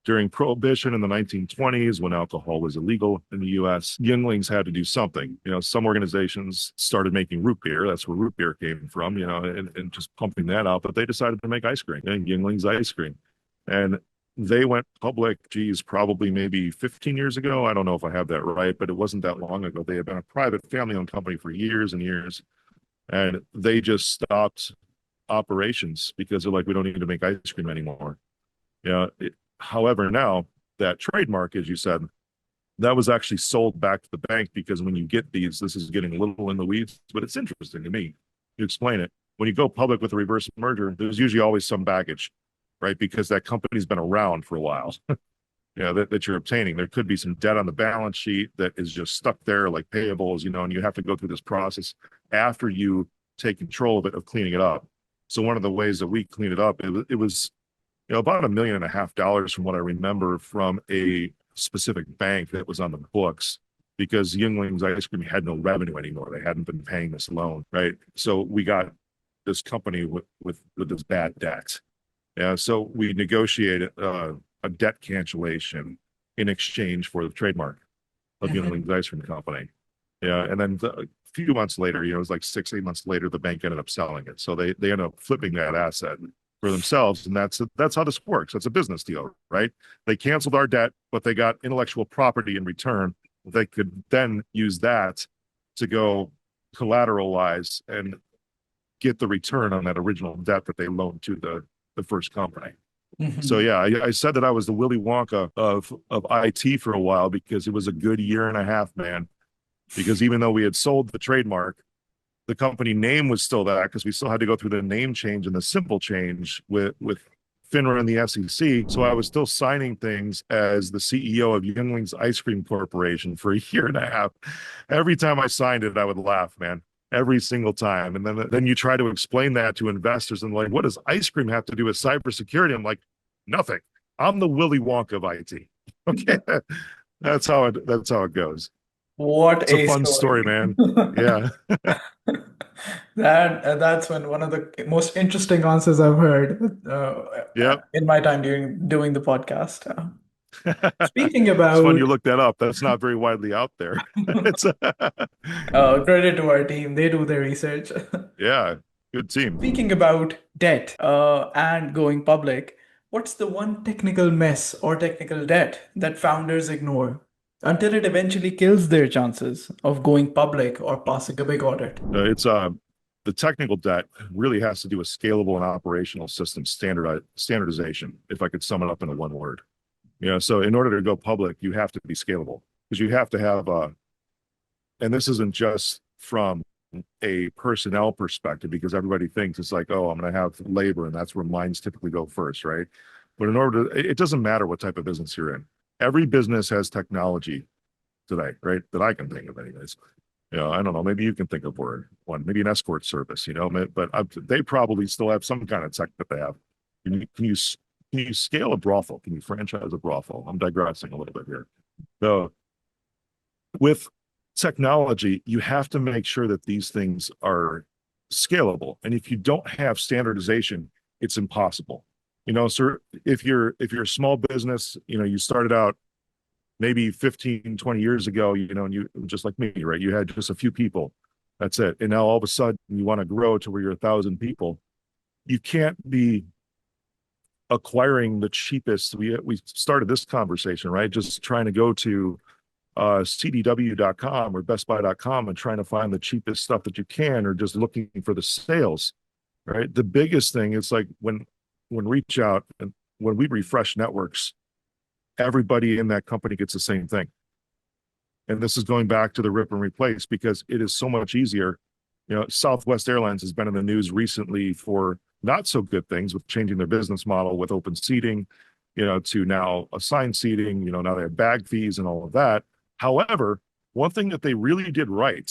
During Prohibition in the 1920s, when alcohol was illegal in the U.S., Yuengling's had to do something. Some organizations started making root beer. That's where root beer came from, and just pumping that out. But they decided to make ice cream, and Yuengling's Ice Cream. And they went public, probably maybe 15 years ago. I don't know if I have that right, but it wasn't that long ago. They had been a private family-owned company for years and years, and they just stopped operations because they're like, we don't need to make ice cream anymore. However, now that trademark, as you said, that was actually sold back to the bank, because when you get these, this is getting a little in the weeds, but it's interesting to me. You explain it. When you go public with a reverse merger, there's usually always some baggage, right? Because that company's been around for a while, that you're obtaining. There could be some debt on the balance sheet that is just stuck there, like payables, and you have to go through this process after you take control of it, of cleaning it up. So one of the ways that we clean it up, it was about $1.5 million from what I remember, from a specific bank that was on the books, because Yuengling's Ice Cream had no revenue anymore. They hadn't been paying this loan, right? So we got this company with this bad debt. So we negotiated a debt cancellation in exchange for the trademark of Yuengling's Ice Cream Company. And then a few months later, it was like 6-8 months later, the bank ended up selling it. So they ended up flipping that asset for themselves, and that's how this works. It's a business deal, right? They canceled our debt, but they got intellectual property in return. They could then use that to go collateralize and get the return on that original debt that they loaned to the first company. So yeah, I said that I was the Willy Wonka of IT for a while, because it was a good year and a half, man. Because even though we had sold the trademark, the company name was still that, because we still had to go through the name change and the symbol change with FINRA and the SEC. So I was still signing things as the CEO of Yuengling's Ice Cream Corporation for a year and a half. Every time I signed it, I would laugh, man. Every single time. And then you try to explain that to investors, and like, what does ice cream have to do with cybersecurity? I'm like, nothing. I'm the Willy Wonka of IT. Okay. That's how it goes. What It's a a fun story, story. man. Yeah. That's when one of the most interesting answers I've heard Yep. in my time during doing the podcast. Speaking It's fun about you looked that up. That's not very widely out there. It's credit to our team, they do their research. yeah, good team. Speaking about debt and going public, what's the one technical mess or technical debt that founders ignore until it eventually kills their chances of going public or passing a big audit? It's the technical debt really has to do with scalable and operational system standardization, if I could sum it up in a one word. So in order to go public, you have to be scalable because you have to have and this isn't just from a personnel perspective because everybody thinks it's like, oh, I'm going to have labor and that's where mines typically go first, right? But in order to, it doesn't matter what type of business you're in. Every business has technology today, right? That I can think of, anyways. I don't know. Maybe you can think of one, maybe an escort service, but they probably still have some kind of tech that they have. Can you scale a brothel? Can you franchise a brothel? I'm digressing a little bit here. So with technology, you have to make sure that these things are scalable. And if you don't have standardization, it's impossible. So if you're a small business, you started out maybe 15, 20 years ago, and you just like me, right? You had just a few people. That's it. And now all of a sudden you want to grow to where you're 1,000 people. You can't be acquiring the cheapest. We started this conversation, right? Just trying to go to CDW.com or BestBuy.com and trying to find the cheapest stuff that you can, or just looking for the sales, right? The biggest thing is like when ReachOut and when we refresh networks, everybody in that company gets the same thing. And this is going back to the rip and replace because it is so much easier. Southwest Airlines has been in the news recently for not so good things with changing their business model with open seating, to now assigned seating, now they have bag fees and all of that. However, one thing that they really did right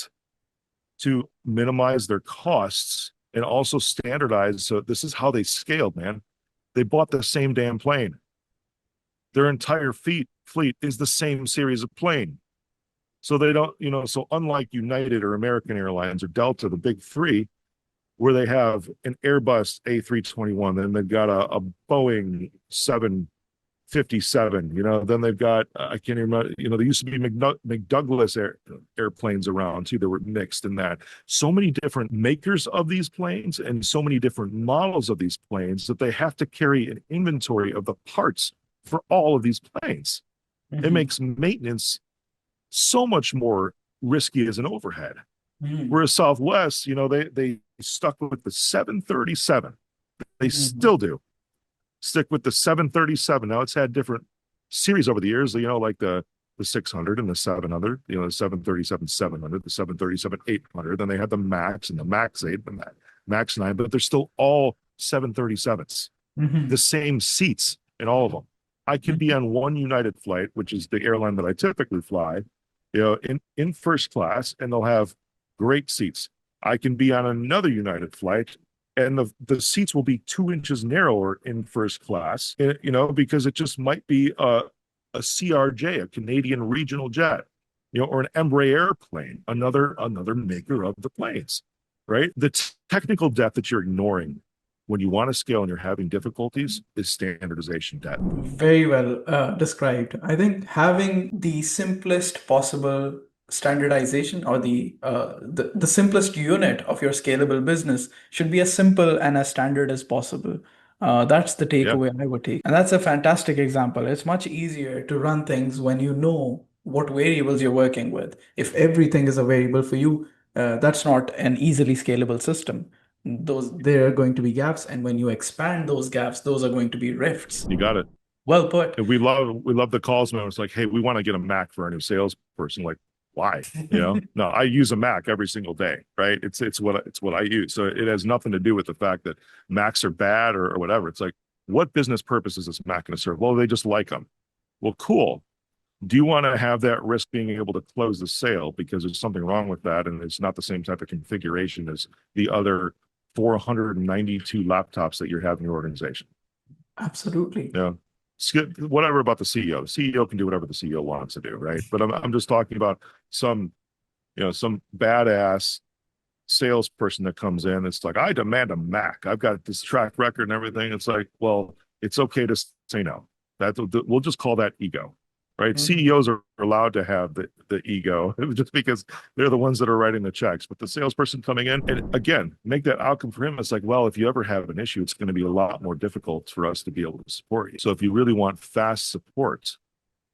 to minimize their costs and also standardize, so this is how they scaled, man. They bought the same damn plane. Their entire fleet is the same series of plane. So they don't, so unlike United or American Airlines or Delta, the big three, where they have an Airbus A321, then they've got a Boeing 757, then they've got, I can't remember, there used to be McDouglas airplanes around too that were mixed in that. So many different makers of these planes and so many different models of these planes that they have to carry an inventory of the parts for all of these planes. It Mhm. makes maintenance so much more risky as an overhead. Mhm. Whereas Southwest, they stuck with the 737. They Mhm. still do stick with the 737. Now it's had different series over the years, like the 600 and the 700, the 737 700, the 737 800. Then they had the Max and the Max 8, the Max 9, but they're still all 737s, the Mhm. same seats in all of them. I could be Mhm. on one United flight, which is the airline that I typically fly, in first class, and they'll have great seats. I can be on another United flight, and the seats will be 2 inches narrower in first class, because it just might be a CRJ, a Canadian regional jet, or an Embraer plane, another maker of the planes, right? The technical debt that you're ignoring when you want to scale and you're having difficulties is standardization debt. Very well described. I think having the simplest possible standardization or the simplest unit of your scalable business should be as simple and as standard as possible. That's the Yeah, takeaway I would take. And that's a fantastic example. It's much easier to run things when you know what variables you're working with. If everything is a variable for you, that's not an easily scalable system. There are going to be gaps, and when you expand those gaps, those are going to be rifts. you got it. Well put. And we love the calls when it's like, hey, we want to get a Mac for our new salesperson. Like, why? No, I use a Mac every single day, right? It's what I use. So it has nothing to do with the fact that Macs are bad or whatever. It's like, what business purpose is this Mac going to serve? Well, they just like them. Well, cool. Do you want to have that risk being able to close the sale because there's something wrong with that and it's not the same type of configuration as the other 492 laptops that you have in your organization? Absolutely. Yeah. whatever about the CEO. The CEO can do whatever the CEO wants to do, right? But I'm just talking about some, some badass salesperson that comes in. It's like, I demand a Mac. I've got this track record and everything. It's like, well, it's okay to say no. We'll just call that ego, right? Mhm. CEOs are allowed to have the ego just because they're the ones that are writing the checks. But the salesperson coming in and again, make that outcome for him. It's like, well, if you ever have an issue, it's going to be a lot more difficult for us to be able to support you. So if you really want fast support,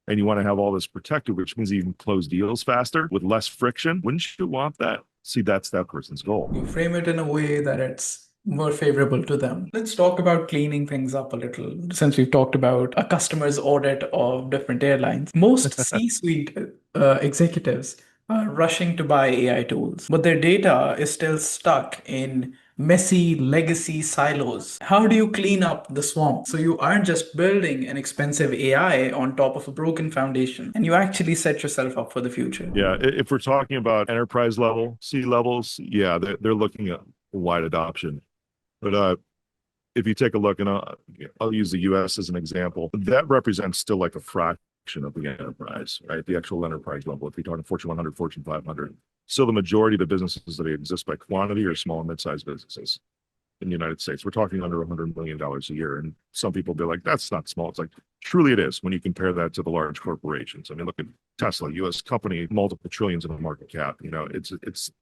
and you want to have all this protected, which means you can close deals faster with less friction, wouldn't you want that? See, that's that person's goal. You frame it in a way that it's more favorable to them. Let's talk about cleaning things up a little, since we've talked about a customer's audit of different airlines. Most C-suite executives are rushing to buy AI tools, but their data is still stuck in messy legacy silos. How do you clean up the swamp so you aren't just building an expensive AI on top of a broken foundation and you actually set yourself up for the future? Yeah, if we're talking about enterprise level, C levels, yeah, they're looking at wide adoption. But if you take a look, and I'll use the U.S. as an example, that represents still like a fraction of the enterprise, right? The actual enterprise level. If you're talking Fortune 100, Fortune 500, still the majority of the businesses that exist by quantity are small and mid-sized businesses in the United States. We're talking under $100 million a year. And some people be like, that's not small. It's like, truly it is when you compare that to the large corporations. I mean, look at Tesla, US company, multiple trillions in the market cap.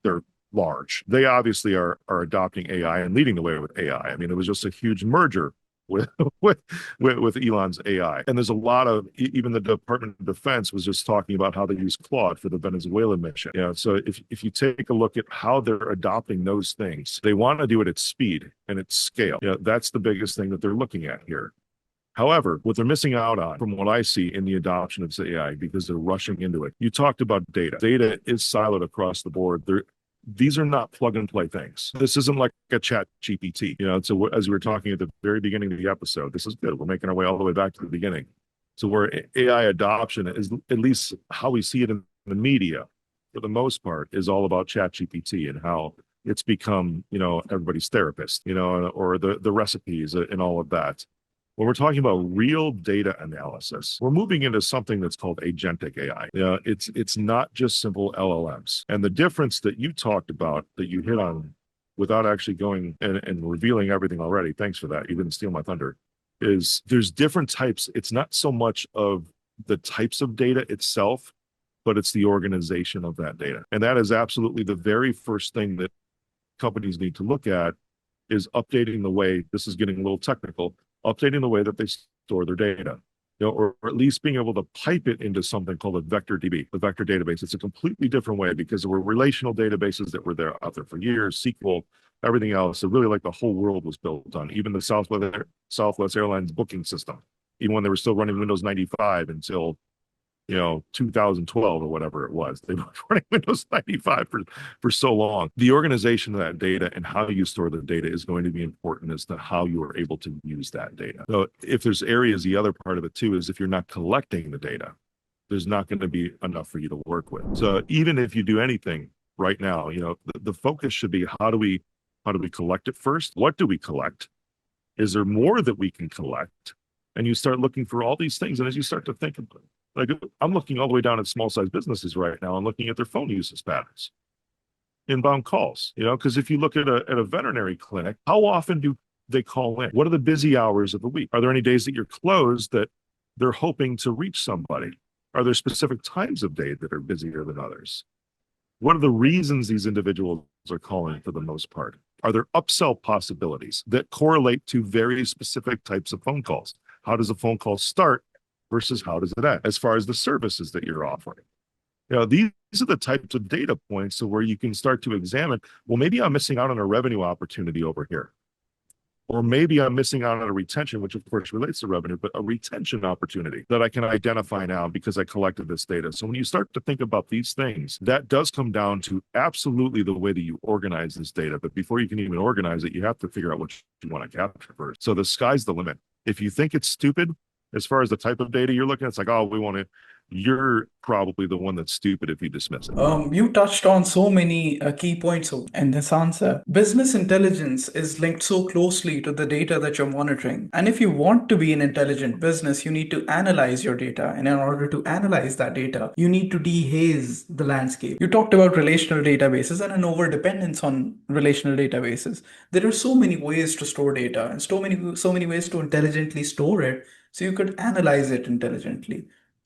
They're large. They obviously are adopting AI and leading the way with AI. I mean, it was just a huge merger with with Elon's AI. And there's a lot of even the Department of Defense was just talking about how they use Claude for the Venezuela mission. So if you take a look at how they're adopting those things, they want to do it at speed and at scale. That's the biggest thing that they're looking at here. However, what they're missing out on, from what I see in the adoption of AI, because they're rushing into it, you talked about data. Data is siloed across the board. These are not plug and play things. This isn't like a chat GPT. So as we were talking at the very beginning of the episode, this is good. We're making our way all the way back to the beginning. So where AI adoption is, at least how we see it in the media, for the most part, is all about chat GPT and how it's become, everybody's therapist, or the recipes and all of that. When we're talking about real data analysis, we're moving into something that's called agentic AI. It's not just simple LLMs. And the difference that you talked about, that you hit on without actually going and revealing everything already, thanks for that, you didn't steal my thunder, is there's different types. It's not so much of the types of data itself, but it's the organization of that data. And that is absolutely the very first thing that companies need to look at, is updating the way, this is getting a little technical, updating the way that they store their data, or at least being able to pipe it into something called a vector DB, the vector database. It's a completely different way because there were relational databases that were there out there for years, SQL, everything else. So really like the whole world was built on, even the Southwest Airlines booking system, even when they were still running Windows 95 until 2012 or whatever it was. They were running Windows 95 for so long. The organization of that data and how you store the data is going to be important as to how you are able to use that data. So if there's areas, the other part of it too is if you're not collecting the data, there's not going to be enough for you to work with. So even if you do anything right now, the focus should be how do we collect it first? What do we collect? Is there more that we can collect? And you start looking for all these things. And as you start to think about it, like I'm looking all the way down at small size businesses right now and looking at their phone usage patterns, inbound calls, because if you look at a veterinary clinic, how often do they call in? What are the busy hours of the week? Are there any days that you're closed that they're hoping to reach somebody? Are there specific times of day that are busier than others? What are the reasons these individuals are calling for the most part? Are there upsell possibilities that correlate to very specific types of phone calls? How does a phone call start versus how does it end, as far as the services that you're offering? These are the types of data points so where you can start to examine, well, maybe I'm missing out on a revenue opportunity over here. Or maybe I'm missing out on a retention, which of course relates to revenue, but a retention opportunity that I can identify now because I collected this data. So when you start to think about these things, that does come down to absolutely the way that you organize this data. But before you can even organize it, you have to figure out what you want to capture first. So the sky's the limit. If you think it's stupid, As far as the type of data you're looking at, it's like, oh, we want to, you're probably the one that's stupid if you dismiss it. You touched on so many key points in this answer. Business intelligence is linked so closely to the data that you're monitoring. And if you want to be an intelligent business, you need to analyze your data. And in order to analyze that data, you need to dehaze the landscape. You talked about relational databases and an overdependence on relational databases. There are so many ways to store data and so many ways to intelligently store it so you could analyze it intelligently.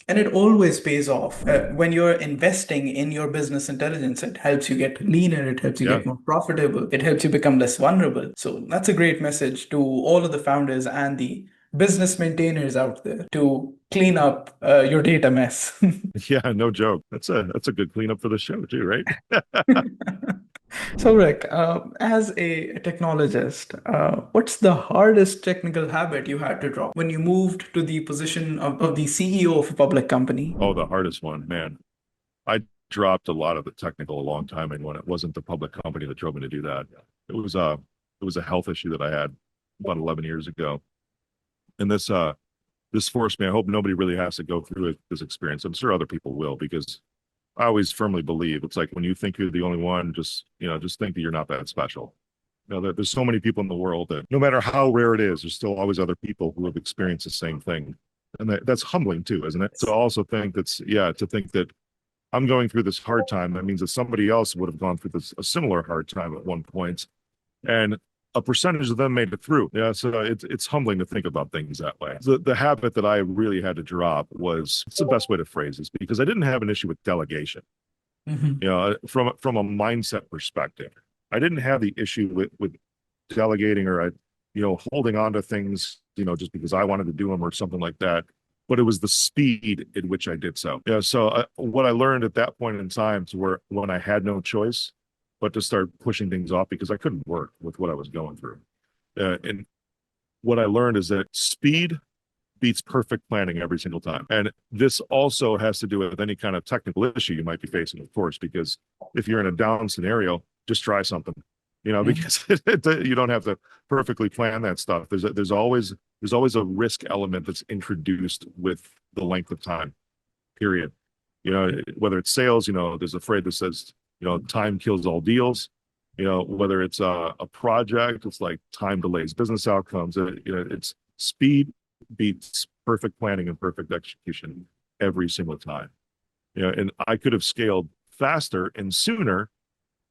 And it always pays off. When you're investing in your business intelligence, it helps you get leaner, it helps you Yeah. get more profitable, it helps you become less vulnerable. So that's a great message to all of the founders and the business maintainers out there to clean up your data mess. Yeah, no joke. That's a good cleanup for the show too, right? So, Rick, as a technologist, what's the hardest technical habit you had to drop when you moved to the position of the CEO of a public company? Oh, the hardest one, man. I dropped a lot of the technical a long time ago when it wasn't the public company that drove me to do that. It was it was a health issue that I had about 11 years ago. And this forced me. I hope nobody really has to go through this experience. I'm sure other people will, because I always firmly believe it's like when you think you're the only one, just think that you're not that special. There's so many people in the world that no matter how rare it is, there's still always other people who have experienced the same thing. And that's humbling too, isn't it? To also think to think that I'm going through this hard time. That means that somebody else would have gone through a similar hard time at one point, and a percentage of them made it through. Yeah, so it's humbling to think about things that way. The habit that I really had to drop was, it's the best way to phrase this, because I didn't have an issue with delegation. Mhm. From a mindset perspective, I didn't have the issue with delegating, or holding on to things, just because I wanted to do them or something like that. But it was the speed in which I did so. Yeah. So what I learned at that point in time, to where when I had no choice but to start pushing things off because I couldn't work with what I was going through. And what I learned is that speed beats perfect planning every single time. And this also has to do with any kind of technical issue you might be facing, of course, because if you're in a down scenario, just try something, Mhm. because you don't have to perfectly plan that stuff. There's always a risk element that's introduced with the length of time, period. Whether it's sales, there's a phrase that says, time kills all deals. Whether it's a project, it's like time delays business outcomes. It's speed beats perfect planning and perfect execution every single time. And I could have scaled faster and sooner,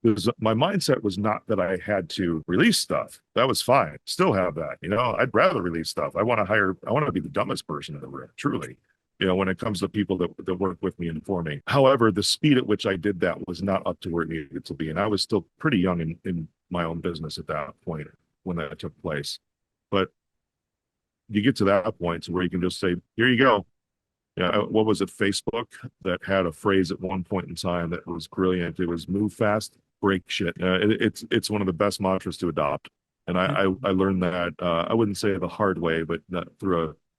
because my mindset was not that I had to release stuff. That was fine. Still have that. I'd rather release stuff. I want to be the dumbest person in the room, truly. When it comes to people that work with me and for me. However, the speed at which I did that was not up to where it needed to be. And I was still pretty young in my own business at that point when that took place. But you get to that point where you can just say, here you go. Yeah, what was it? Facebook that had a phrase at one point in time that was brilliant. It was move fast, break shit. It's one of the best mantras to adopt, and I learned that, I wouldn't say the hard way, but not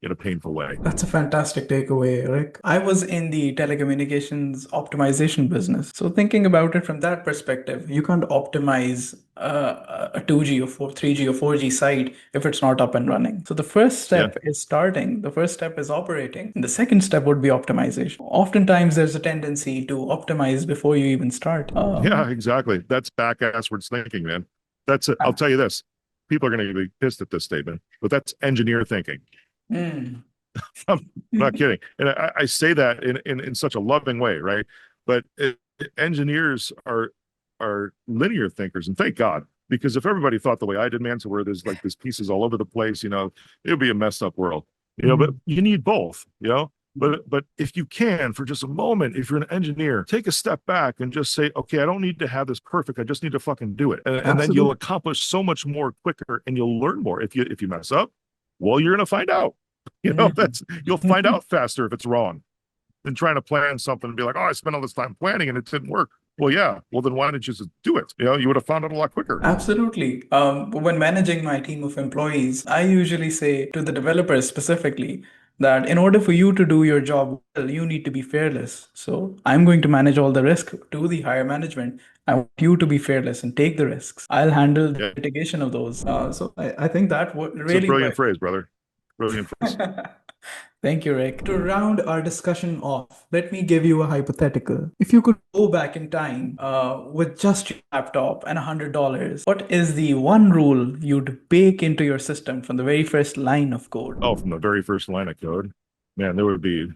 in a painful way. That's a fantastic takeaway, Rick. I was in the telecommunications optimization business. So thinking about it from that perspective, you can't optimize a 2G or 3G or 4G site if it's not up and running. So the first Yeah, step is starting, the first step is operating, and the second step would be optimization. Oftentimes there's a tendency to optimize before you even start. yeah, exactly. That's back asswards thinking, man. That's it. I'll tell you this. People are going to be pissed at this statement, but that's engineer thinking. Mm. I'm not kidding. And I say that in such a loving way, right? But engineers are linear thinkers, and thank God, because if everybody thought the way I did, man, so where there's like these pieces all over the place, it would be a messed up world. But Mm. you need both. But if you can, for just a moment, if you're an engineer, take a step back and just say, okay, I don't need to have this perfect. I just need to fucking do it. And then you'll Absolutely. accomplish so much more quicker, and you'll learn more. If you mess up, well, you're gonna find out. That's You'll find out faster if it's wrong than trying to plan something and be like, oh, I spent all this time planning and it didn't work. Well, yeah. Well, then why didn't you just do it? You would have found out a lot quicker. Absolutely. When managing my team of employees, I usually say to the developers specifically that in order for you to do your job well, you need to be fearless. So I'm going to manage all the risk to the higher management. I want you to be fearless and take the risks. I'll handle the Yeah. mitigation of those. So I think that would It's a really brilliant work. phrase, brother. Brilliant phrase. Thank you, Rick. To round our discussion off, let me give you a hypothetical. If you could go back in time with just your laptop and $100, what is the one rule you'd bake into your system from the very first line of code? Oh, from the very first line of code, man, there would be,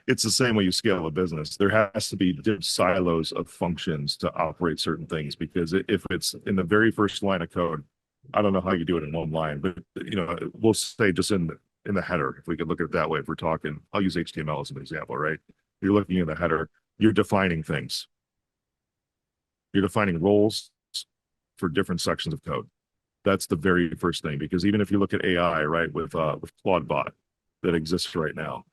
it's the same way you scale a business. There has to be different silos of functions to operate certain things because if it's in the very first line of code, I don't know how you do it in one line, but we'll say just in the header, if we could look at it that way, if we're talking, I'll use HTML as an example, right? You're looking at the header, you're defining things. You're defining roles for different sections of code. That's the very first thing, because even if you look at AI, right, with Claude bot that exists right now,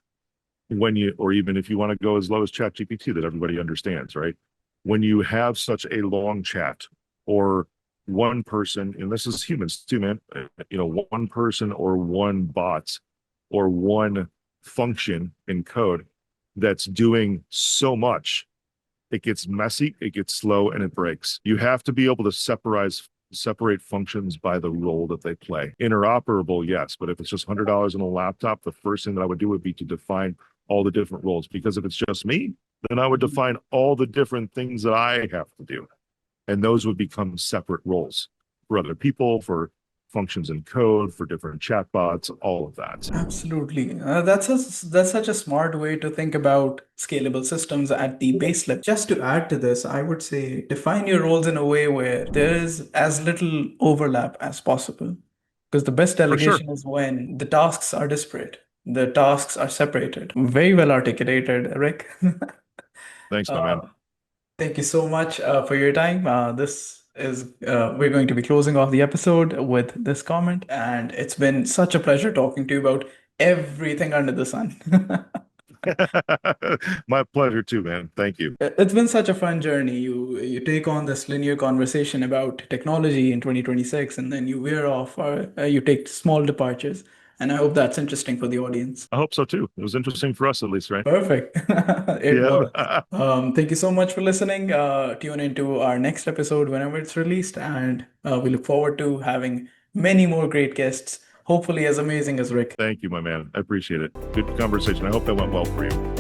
or even if you want to go as low as ChatGPT that everybody understands, right? When you have such a long chat or one person, and this is humans too, man, one person or one bot or one function in code that's doing so much, it gets messy, it gets slow, and it breaks. You have to be able to separate functions by the role that they play. Interoperable, yes, but if it's just $100 on a laptop, the first thing that I would do would be to define all the different roles. Because if it's just me, then I would define all the different things that I have to do. And those would become separate roles for other people, for functions in code, for different chatbots, all of that. Absolutely. That's such a smart way to think about scalable systems at the base level. Just to add to this, I would say define your roles in a way where there is as little overlap as possible. Because the best For sure. delegation is when the tasks are disparate, the tasks are separated. Very well articulated, Rick. Thanks, my man. Uh, Thank you so much for your time. We're going to be closing off the episode with this comment, and it's been such a pleasure talking to you about everything under the sun. My pleasure too, man. Thank you. It's been such a fun journey. You take on this linear conversation about technology in 2026, and then you veer off, or you take small departures. And I hope that's interesting for the audience. I hope so too. It was interesting for us at least, right? Perfect. It Yeah. was. Thank you so much for listening. Tune into our next episode whenever it's released, and we look forward to having many more great guests, hopefully as amazing as Rick. Thank you, my man. I appreciate it. Good conversation. I hope that went well for you.